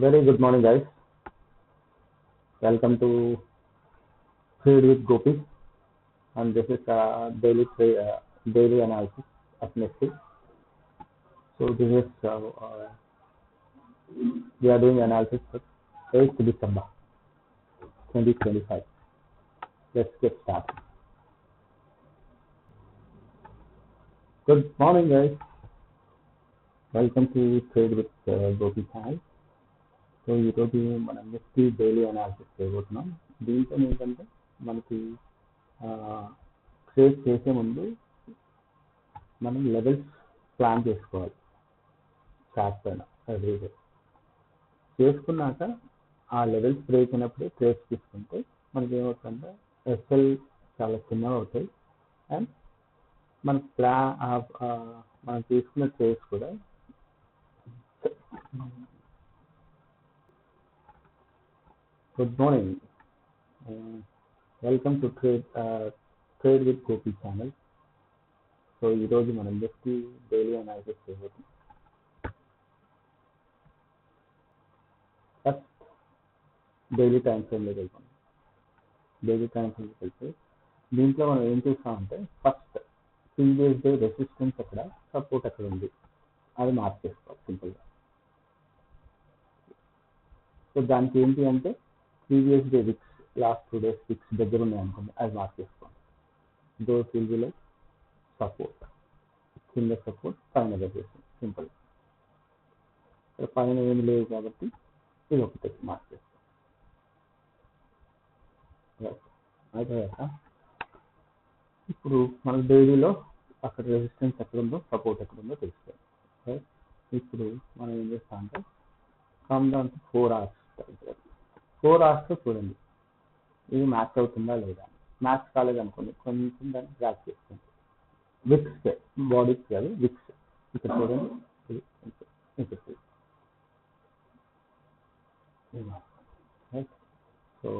Very good morning, guys. Welcome to Trade with Gopi, and this is daily analysis of Nifty. So this is we are doing analysis for 8th December 2025. Let's get started. Good morning, guys. Welcome to Trade with Gopi channel. So ఈరోజు మనం Nifty daily analysis చేయబోతున్నాం. దీంతో ఏంటంటే మనకి trade చేసే ముందు మనం levels plan చేసుకోవాలి చార్ట్ పైన ఎవ్రీడే. చేసుకున్నాక ఆ లెవెల్స్ బ్రేక్ అయినప్పుడు ట్రేడ్స్ తీసుకుంటే మనకి ఏమవుతుందంటే ఎస్ఎల్ చాలా చిన్నగా అవుతాయి అండ్ మనకి మనం తీసుకున్న ట్రేడ్స్ కూడా good morning, welcome to trade with Gopi channel. So ఈరోజు మనం నిఫ్టీ డైలీ అనాలిసిస్ చేయబోతున్నాం. ఫస్ట్ డైలీ టైం ఫ్రేమ్లోకి వెళ్తాం. డైలీ టైం ఫ్రేమ్లోకి వెళ్తే దీంట్లో మనం ఏం చూస్తామంటే ఫస్ట్ ప్రీవియస్ డే రెసిస్టెన్స్ ఎక్కడ, సపోర్ట్ ఎక్కడ ఉంది అది మార్క్ చేసుకోవాలి సింపుల్గా. సో దానికి ఏంటి అంటే previous day wicks, last 2 days wicks దగ్గర ఉన్నాయి అనుకోండి, అది మార్క్ చేసుకోండి. Those will be like support, కింద సపోర్ట్, పైన రెసిస్టెన్స్. సింపుల్. పైన ఏమి లేవు కాబట్టి ఇది ఒకటి మార్క్ చేసుకోండి. అయితే ఇప్పుడు మన డైలీలో అక్కడ రెసిస్టెన్స్ ఎక్కడ ఉందో, సపోర్ట్ ఎక్కడ ఉందో తెలుసుకోవాలి. ఇప్పుడు మనం ఏం చేస్తాం అంటే come down to 4 hours. 4 hours చూడండి ఇది మ్యాచ్ అవుతుందా లేదా. మ్యాచ్ కాలేదు అనుకోండి, కొంచెం దాన్ని ట్రాక్ చేసుకోండి. విక్స్ బాడీకి కాదు, విక్స్ ఇక్కడ చూడండి. సో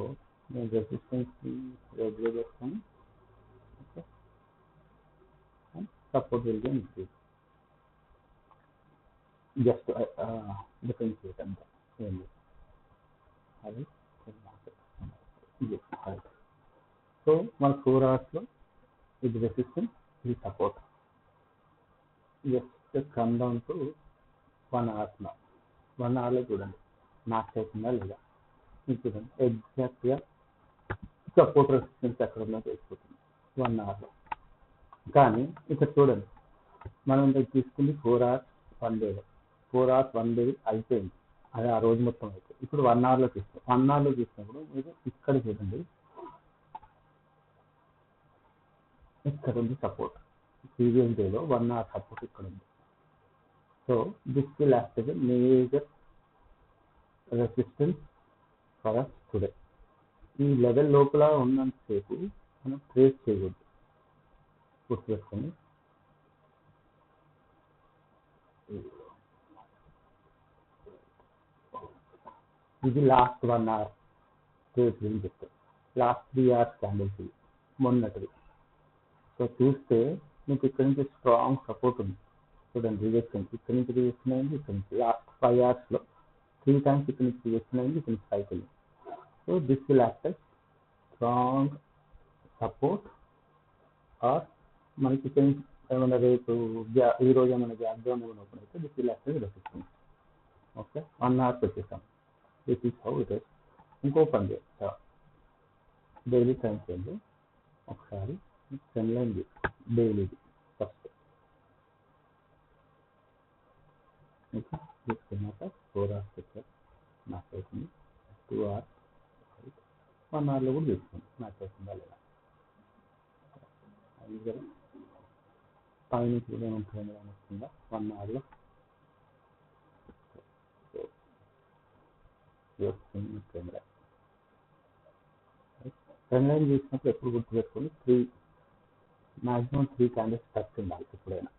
నేను రెసిస్టెన్స్ రెగ్యులర్ చేస్తాను. Support will be increase. Just differentiate అంతా ఏం లేదు. అది సో మన 4 hours ఇది రెసిస్టెన్స్, ఇది support. Just come down to 1 hour. 1 hourలో చూడండి మ్యాచ్ అవుతుందా లేదా. చూడండి ఎగ్జాక్ట్గా సపోర్ట్ రెసిస్టెన్స్ ఎక్కడ ఉందో తెలిసిపోతుంది 1 hourలో. కానీ ఇక్కడ చూడండి మనం తీసుకుంది 4 hours 1 day. 4 hours 1 day అయిపోయింది, అది ఆ రోజు మొత్తం అయితే. ఇప్పుడు 1 hourలో తీస్తాం. 1 hourలో తీసినప్పుడు మీరు ఇక్కడ చూడండి, ఇక్కడ ఉంది సపోర్ట్. ప్రీవియస్ డేలో 1 hour సపోర్ట్ ఇక్కడ ఉంది. So this will act as major resistance for us today. ఈ లెవెల్ లోపల ఉన్నంతసేపు మనం ట్రేడ్ చేయకూడదు, గుర్తుపెట్టుకోండి. ఇది లాస్ట్ 1 hour ట్రేడ్ గురించి చెప్తాను. లాస్ట్ 3 hours క్యాండిల్స్ ఇది మొన్నటిది. సో చూస్తే మీకు ఇక్కడ నుంచి స్ట్రాంగ్ సపోర్ట్ ఉంది. చూడండి రిజెక్షన్ ఇక్కడ నుంచి రిజెక్షన్ అయింది, ఇక్కడ నుంచి లాస్ట్ 5 hours 3 times ఇక్కడ నుంచి రిజెక్షన్ అయింది, ఇక్కడ నుంచి cycle. So this will act as strong support. Or మనకి ఇక్కడ నుంచి ఏమైనా రేపు ఈ రోజు ఏమైనా గ్యాప్ డౌన్ ఏమైనా ఓపెన్ అయితే this will act as resistance. Okay, 1 hour వచ్చేసాం. This is how it is. ఇంకో పని చేస్తా, డైలీ టైం ఫ్రేమ్లో ఒకసారి ట్రెండ్ లైన్ డైలీది ఫస్ట్. ఇంకా తీసుకున్నాక 4 hours వచ్చారు మ్యాచ్ అవుతుంది. 2 hours 1 hourలో కూడా తీసుకోండి మ్యాచ్ అవుతుందా లేదా. పైన ఏమంటుంది వస్తుందా 1 hourలో ట్రెండ్ లైన్ చూసినప్పుడు ఎప్పుడు గుర్తుపెట్టుకొని మ్యాక్సిమం 3 candles టచ్ ఉండాలి ఎప్పుడైనా.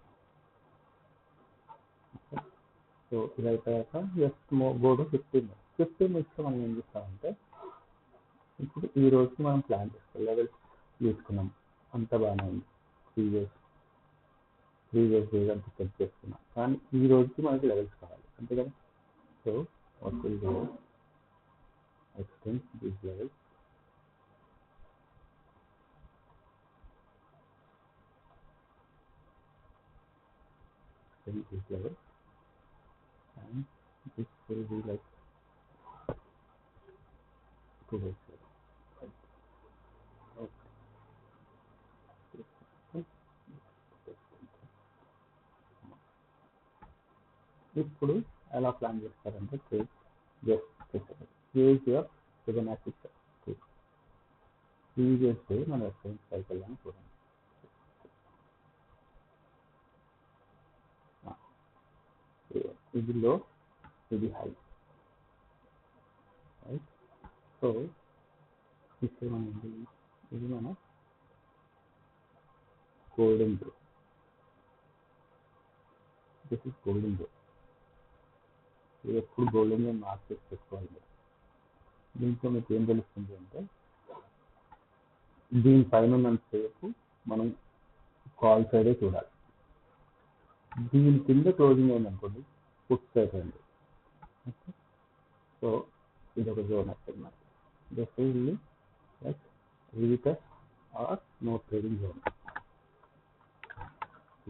సో ఇది అయిపోయాక జస్ట్ గో టు 15 minutes మనం ఏం చేస్తామంటే ఇప్పుడు ఈ రోజు మనం ప్లాన్ చేస్తాం. లెవెల్స్ తీసుకున్నాం, అంత బాగానే ఉంది. ప్రీవియస్ డేస్ అంతా చెక్ చేసుకున్నాం, కానీ ఈ రోజుకి మనకి లెవెల్స్ కావాలి అంతే కదా. So what will do is extend these levels, and this will be like today's level. Okay. ఇప్పుడు ఎలా ప్లాన్ చేస్తారంటే ట్రేడ్ చేస్తారు యూజ్ యువర్ ఫిబొనాచి యూజ్ చేస్తే మన ఎక్స్చేంజ్ సైకిల్ అని చూడండి. ఇది లో, ఇది హై, రైట్. సో ఇదేమండి, ఇది మన golden bro, this is golden bro. ఇది ఎప్పుడు గోల్డెన్ బ్రో మార్క్ చేసి పెట్టుకోవాలి. దీంట్లో మీకు ఏం తెలుస్తుంది అంటే దీనిపైన ఉన్నంతసేపు మనం కాల్ సైడే చూడాలి. దీని కింద క్లోజింగ్ అయిందనుకోండి పుట్ సైడ్ అండి. ఓకే, సో ఇది ఒక జోన్ వస్తుంది. జస్ట్ ఇది like retest or no trading zone.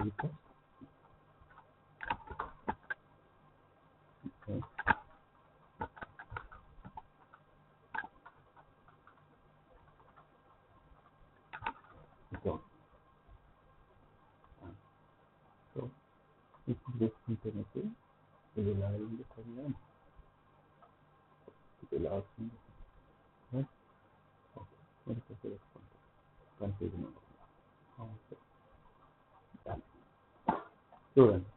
Retest, zone. So ఇప్పుడు తీసుకుంటే మీకు ఇది ఇలా అయింది, ఇది ఇలా వస్తుంది. ఓకే, మరి కన్ఫ్యూజన్ ఉంటుంది. చూడండి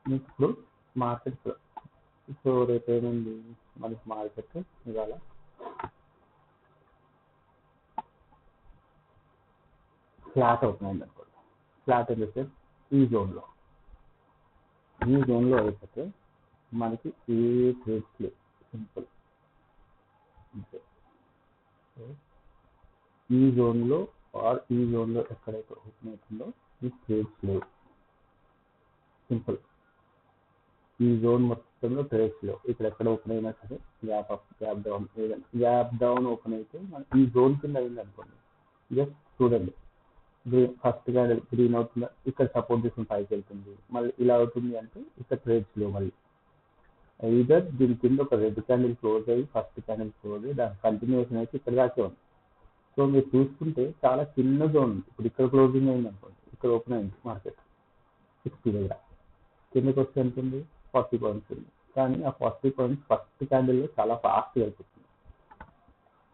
మీకు ఇప్పుడు మార్కెట్, సో రేపు ఏమైంది మనకి మార్కెట్ ఇవాళ ఫ్లాట్ ఓపెన్ అయింది అనుకోండి. ఫ్లాట్ అయితే ఈ జోన్లో అయిపోతే మనకి ఏ ట్రేడ్స్ లేవు, సింపుల్ అంతే. ఈ జోన్లో ఈ జోన్లో ఎక్కడైతే ఓపెన్ అవుతుందో ఈ ట్రేడ్స్ లేవు, సింపుల్. ఈ జోన్ మొత్తంలో ట్రేడ్స్ లేవు. ఇక్కడ ఎక్కడ ఓపెన్ అయినా సరే గ్యాప్ అప్, గ్యాప్ డౌన్, ఏదైనా గ్యాప్ డౌన్ ఓపెన్ అయితే మన ఈ జోన్ కింద అయింది అనుకోండి. జస్ట్ చూడండి, ఫస్ట్ క్యాండిల్ గ్రీన్ అవుతుందా, ఇక్కడ సపోర్ట్ తీసుకుని పైకి వెళ్తుంది, మళ్ళీ ఇలా అవుతుంది అంటే ఇక్కడ ట్రేడ్స్ లేవు. మళ్ళీ ఐదర్ దీని కింద ఒక రెడ్ క్యాండిల్ క్లోజ్ అయ్యి ఫస్ట్ క్యాండిల్ క్లోజ్ అయ్యి దాని కంటిన్యూషన్ అయితే ఇక్కడ దాకే ఉంది. సో మీరు చూసుకుంటే చాలా చిన్న జోన్ ఉంది. ఇప్పుడు ఇక్కడ క్లోజింగ్ అయింది అనుకోండి, ఇక్కడ ఓపెన్ అయింది మార్కెట్ 60 దగ్గర, కిందకి వస్తే ఎంత ఉంది 40 పాయింట్స్ ఉంది. కానీ ఆ 40 పాయింట్స్ ఫస్ట్ క్యాండిల్లో చాలా ఫాస్ట్గా అయిపోతుంది.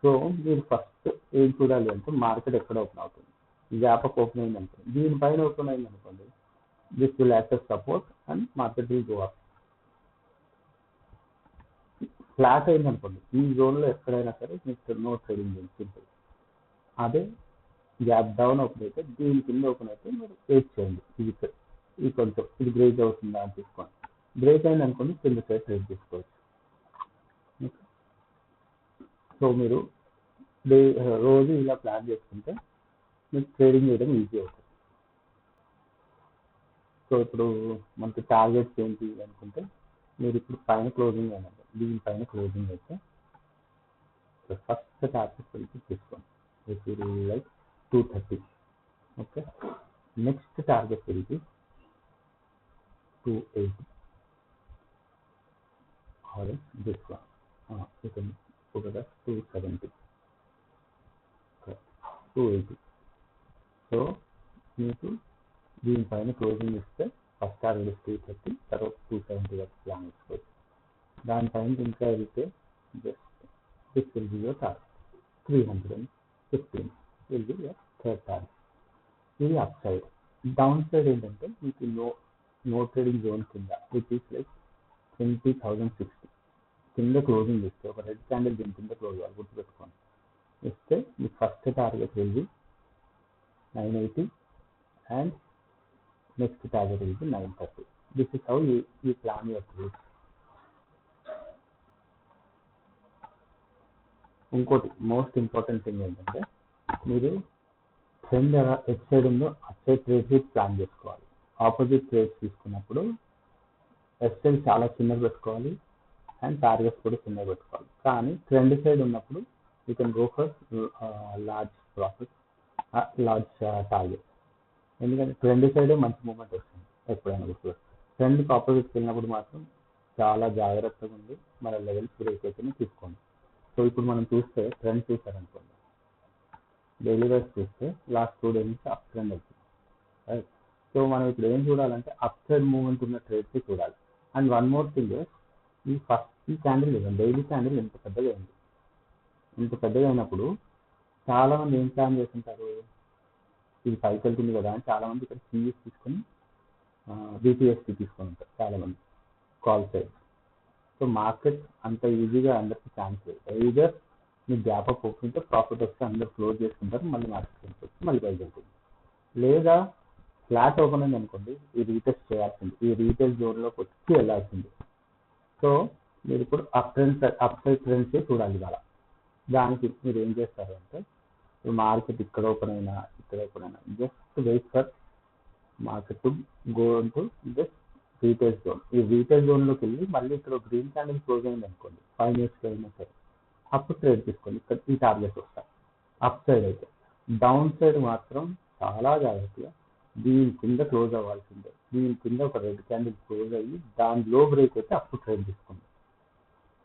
సో మీరు ఫస్ట్ ఏం చూడాలి అంటే మార్కెట్ ఎక్కడ ఓపెన్ అవుతుంది. గ్యాప్ అప్ ఓపెన్ అయింది అనుకోండి, దీనిపైన ఓపెన్ అయింది అనుకోండి, this will act as support and market will go up. Flat అయింది అనుకోండి, ఈ జోన్లో ఎక్కడైనా సరే మీకు నో ట్రేడింగ్ జోన్, సింపుల్. అదే గ్యాప్ డౌన్ ఓపెన్ అయితే దీని కింద ఓపెన్ అయితే మీరు వెయిట్ చేయండి. ఇది కొంచెం ఇది బ్రేక్ అవుతుందా అని తీసుకోండి. బ్రేక్ అయింది అనుకోండి కింద సైడ్ ట్రేడ్ చేసుకోవచ్చు. సో మీరు రోజు ఇలా ప్లాన్ చేసుకుంటే మీకు ట్రేడింగ్ చేయడం ఈజీ అవుతుంది. సో ఇప్పుడు మనకి టార్గెట్స్ ఏంటి అనుకుంటే, మీరు ఇప్పుడు పైన క్లోజింగ్ అయినది, దీనిపైన క్లోజింగ్ అయితే ఫస్ట్ టార్గెట్ వెళ్ళి తీసుకోండి. లైక్ 230. ఓకే, నెక్స్ట్ టార్గెట్ వెళ్ళి 280 or this one. You can put it as 270. Okay, 280. So మీకు దీనిపైన క్లోజింగ్ ఇస్తే ఫస్ట్ టార్గెట్ 230, తర్వాత 270 వరకు ప్లాన్ చేసుకోవచ్చు. దానిపైన ఇంకా వెళ్తే just this will be your target 315 will be your third target. ఇది అప్ సైడ్. డౌన్ సైడ్ ఏంటంటే మీకు నో ట్రేడింగ్ జోన్ కింద విచ్ ఈస్ లైక్ 20,060 కింద క్లోజింగ్ ఇస్తే, ఒక రెడ్ క్యాండిల్ దీని కింద క్లోజ్ అవ్వాలి, గుర్తుపెట్టుకోండి. ఇస్తే మీ ఫస్ట్ టార్గెట్ వెళ్ళి 980 అండ్ నెక్స్ట్ టార్గెట్ వెళ్ళి 930. This is how you plan your trades. ఇంకోటి మోస్ట్ ఇంపార్టెంట్ థింగ్ ఏంటంటే, మీరు ట్రెండ్ ఎట్ సైడ్ ఉందో అట్ సైడ్ ట్రేడ్స్ ప్లాన్ చేసుకోవాలి. ఆపోజిట్ ట్రేడ్స్ తీసుకున్నప్పుడు ఎట్ సైడ్ చాలా చిన్నది పెట్టుకోవాలి, అండ్ టార్గెట్స్ కూడా చిన్నగా పెట్టుకోవాలి. కానీ ట్రెండ్ సైడ్ ఉన్నప్పుడు you can go for large profit, large target. ఎందుకంటే ట్రెండ్ సైడే మంచి మూమెంట్ వస్తుంది ఎప్పుడైనా గుర్తు. ట్రెండ్కి ఆపోజిట్కి వెళ్ళినప్పుడు మాత్రం చాలా జాగ్రత్తగా ఉంది, మన లెవెల్స్ బ్రేక్ అయితేనే తీసుకోండి. సో ఇప్పుడు మనం చూస్తే ట్రెండ్ చూసారనుకోండి, డైలీ వైజ్ చూస్తే లాస్ట్ 2 days నుంచి అప్ ట్రెండ్ అవుతుంది, రైట్? సో మనం ఇప్పుడు ఏం చూడాలంటే అప్ సైడ్ మూవ్మెంట్ ఉన్న ట్రేడ్స్ చూడాలి. అండ్ వన్ మోర్ థింగ్, ఈ క్యాండిల్ ఇవ్వండి, డైలీ క్యాండిల్ ఇంత పెద్దగా అయింది. ఇంత పెద్దగా అయినప్పుడు చాలా మంది ఏం ప్లాన్ చేస్తుంటారు, ఇది పైకి వెళ్తుంది కదా అని చాలా మంది ఇక్కడ సిఎస్ తీసుకొని బీపీఎస్టీ తీసుకొని ఉంటారు చాలా మంది కాల్ సైడ్. సో మార్కెట్ అంత ఈజీగా అందరికి ఛాన్స్ లేదు. ఈజర్ మీకు గ్యాప్ అప్ ఓపెన్ ప్రాఫిట్ వస్తే అందరు క్లోజ్ చేసుకుంటారు, మళ్ళీ మార్కెట్ వెళ్ళిపోతుంది, మళ్ళీ పైకి వెళ్తుంది. లేదా ఫ్లాట్ ఓపెన్ అయింది అనుకోండి, ఈ రీటెస్ట్ చేయాల్సింది, ఈ రీటెస్ట్ జోన్లోకి వచ్చి వెళ్ళాల్సింది. సో మీరు ఇప్పుడు అప్ సైడ్ ట్రెండ్స్ చూడాలి ఇవాళ. దానికి మీరు ఏం చేస్తారు అంటే, మార్కెట్ ఇక్కడ ఓపెన్ అయినా ఇక్కడ ఓపెన్ అయినా just wait for market to go into just retail zone. ఈ రీటెయిల్ జోన్లోకి వెళ్ళి మళ్ళీ ఇక్కడ గ్రీన్ క్యాండిల్ క్లోజ్ అయింది అనుకోండి, 5 minutes అయినా సరే అప్పుడు ట్రేడ్ తీసుకోండి. ఇక్కడ ఈ టార్గెట్స్ వస్తాయి అప్ సైడ్ అయితే. డౌన్ సైడ్ మాత్రం చాలా జాగ్రత్తగా దీని కింద క్లోజ్ అవ్వాల్సిందే. దీని కింద ఒక రెడ్ క్యాండిల్ క్లోజ్ అయ్యి దాని లో బ్రేక్ అయితే అప్పుడు ట్రేడ్ తీసుకోండి.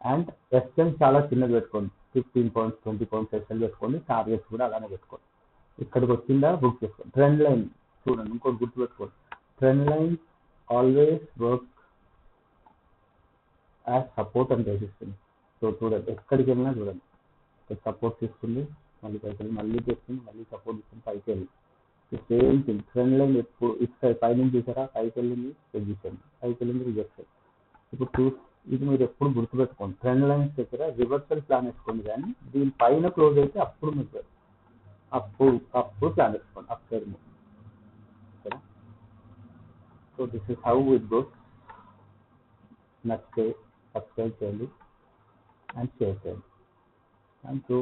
అండ్ ఎస్ఎల్ చాలా చిన్నది పెట్టుకోండి, 15 points 20 points ఎస్ఎల్ పెట్టుకోండి. టార్గెట్స్ కూడా అలానే పెట్టుకోండి. ఇక్కడికి వచ్చిందా బుక్ చేసుకోండి. ట్రెండ్ లైన్ చూడండి, ఇంకోటి గుర్తు పెట్టుకోండి, trend line always work as support and resistance. So చూడండి, ఎక్కడికి వెళ్ళినా చూడండి, సపోర్ట్ తీసుకుంది, మళ్ళీ పైకి వెళ్ళి మళ్ళీ తీసుకుంది, మళ్ళీ సపోర్ట్ తీసుకుని పైకి వెళ్ళి సేమ్ థింగ్. ట్రెండ్ లైన్ ఎప్పుడు ఇక్కడ పైనుంచి చూసారా, పైకి వెళ్ళింది పొజిషన్, పైకి వెళ్ళింది రిజెక్ట్. ఇప్పుడు ఇది మీరు ఎప్పుడు గుర్తుపెట్టుకోండి, ట్రెండ్ లైన్స్ దగ్గర రివర్సల్ ప్లాన్ వేసుకోండి, కానీ దీని పైన క్లోజ్ అయితే అప్పుడు మీకు అప్పుడు ప్లాన్ వేసుకోండి అప్ సైడ్ మూవ్. ఓకేనా? So this is how it goes. నచ్చితే సబ్స్క్రైబ్ చేయండి అండ్ షేర్ చేయండి. Thank you.